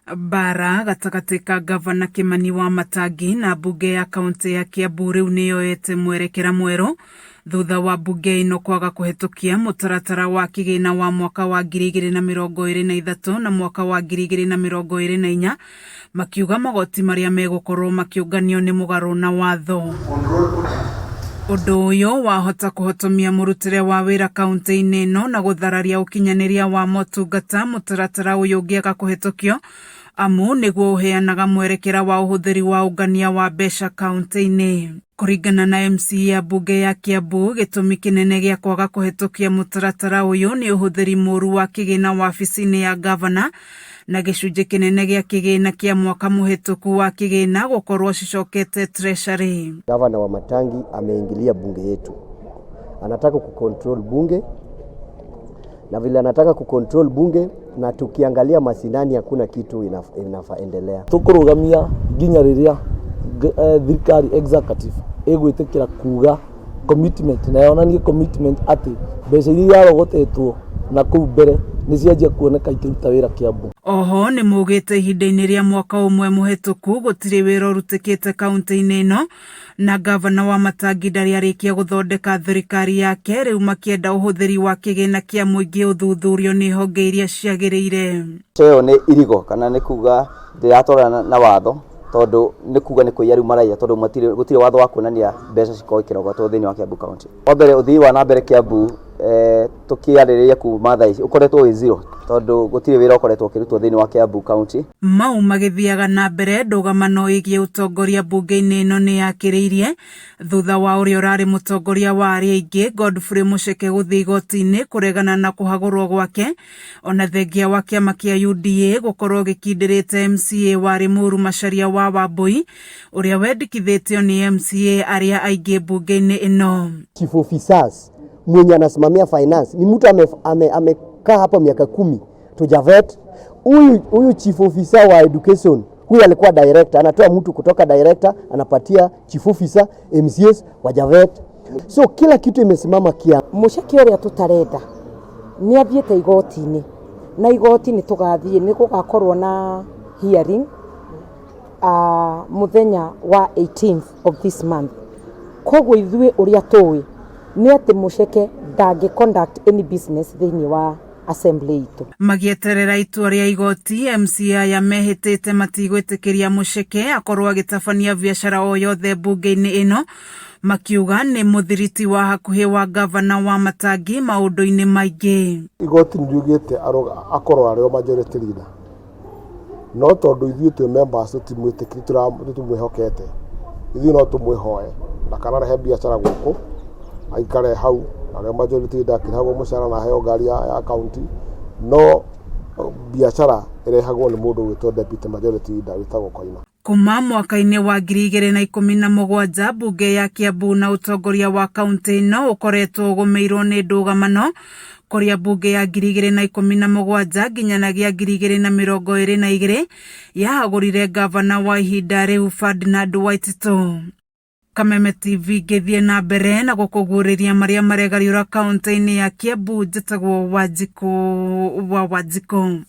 Bara gatagati ka gavana Kimani Wamatangi na mbunge ya kaunti ya Kiambu riu niyoete mwerekera mweru thutha wa mbunge ino kwaga kuhitukia mutaratara wa kigina wa mwaka wa 2023 na mwaka wa 2024 makiuga magoti maria megukorwo makiunganio ni mugaru na watho. Undu uyu wahota kuhotomia murutire wa wira kaunti-ini ino na guthararia ukinyaniria wa motungata mutaratara uyu ungiaga kuhitukio amu niguo uheanaga mwerekera wa uhuthiri wa ungania wa mbeca kaunti-ini. Kuringana na MC ya mbunge ya Kiambu, gitumi kinene gia kwaga kuhitukia mutaratara uyu ni uhuthiri muru wa kigina wabici-ini ya gavana na gicunji kinene gia kigina kia mwaka muhituku wa kigina gukorwo cicokete treasury. Gavana Wamatangi ameingilia bunge yetu. Anataka kucontrol bunge, na vile anataka kucontrol bunge, na tukiangalia masinani hakuna kitu inaendelea. Tukurugamia nginya riria thirikari executive egwitikira kuga commitment na yonanie commitment ati mbeca iria yarogotetwo na kuu mbere nicianjia kuoneka ikiruta wira Kiambu. Oho ni mugite ihinda-ini ria mwaka umwe muhituku gutiri wira urutikite kaunti-ini ino na gavana Wamatangi ndari arikia guthondeka thirikari yake riu makienda uhuthiri wa kigina kia muingi uthuthurio ni honge iria ciagiriire. Ceo ni irigo kana ni kuga ndiratwarana na watho tondu ni kuga ni kuiya riu maraia tondu gutire watho wa kuonania mbeca cikorwo ikirogotwo thiini wa Kiambu county. Wa mbere uthii wa na mbere Kiambu tukiaririria kuma thaa ici ukoretwo wi zero tondu gutire wira ukoretwo ukirutwo thiini wa Kiambu county. Mau magithiaga na mbere ndugamano igie utongoria bunge-ini ino ni yakiriirie thutha wa uria urari mutongoria wa aria aingi Godfrey Muceke guthii igoti-ini kuregana na kuhagurwo gwake ona thengia wa kiama kia UDA gukorwo gikindirite MCA wa Limuru Macharia wa Wambui uria wendikithitio ni MCA aria aingi bunge-ini ino. Chief officers mwenye anasimamia finance ni mtu amekaa hapa miaka 10 to Javet. Huyu chief officer wa education huyu alikuwa director, anatoa mtu kutoka director anapatia chief officer MCS wa Javet. So kila kitu imesimama kia. Muceke uria tutarenda ni athiete igoti-ini na igoti-ini tugathie ni gugakorwo na hearing muthenya wa 18th of this month. Koguo ithuĩ uria tuwi ni ati Muceke ndangĩ conduct any business thiini wa assembly itu. Magieterera itua ria igoti, MCA ya mehitite matigwitikiria Muceke akorwo agitabania biashara o yothe bunge-ini ino makiuga ni muthiriti wa hakuhi wa gavana Wamatangi maundu-ini maingi. Igoti ndiugite akorwo ario majority leader no tondu ithuĩ twi members timwitikiri tumwihokete ithuĩ no tumwihoe na kana rehe biashara guku aikare hau aria majority ndakiragwo mucara na heo ngari ya county no biashara irehagwo ni mundu witwo deputy majority leader witagwo Koina. Kuma mwaka-ini wa 2017 bunge ya Kiambu na utongoria wa kaunti ino ukoretwo ugumirwo ni ndugamano kuria bunge ya 2017 nginyanagia 2022 yahagurire gavana wa ihinda riu Ferdinand Waititu. Kameme TV gethie na mbere na gukuguriria maria maregariura kaunti-ini ya Kiambu njitagwo Wanjiku wa Wanjiku.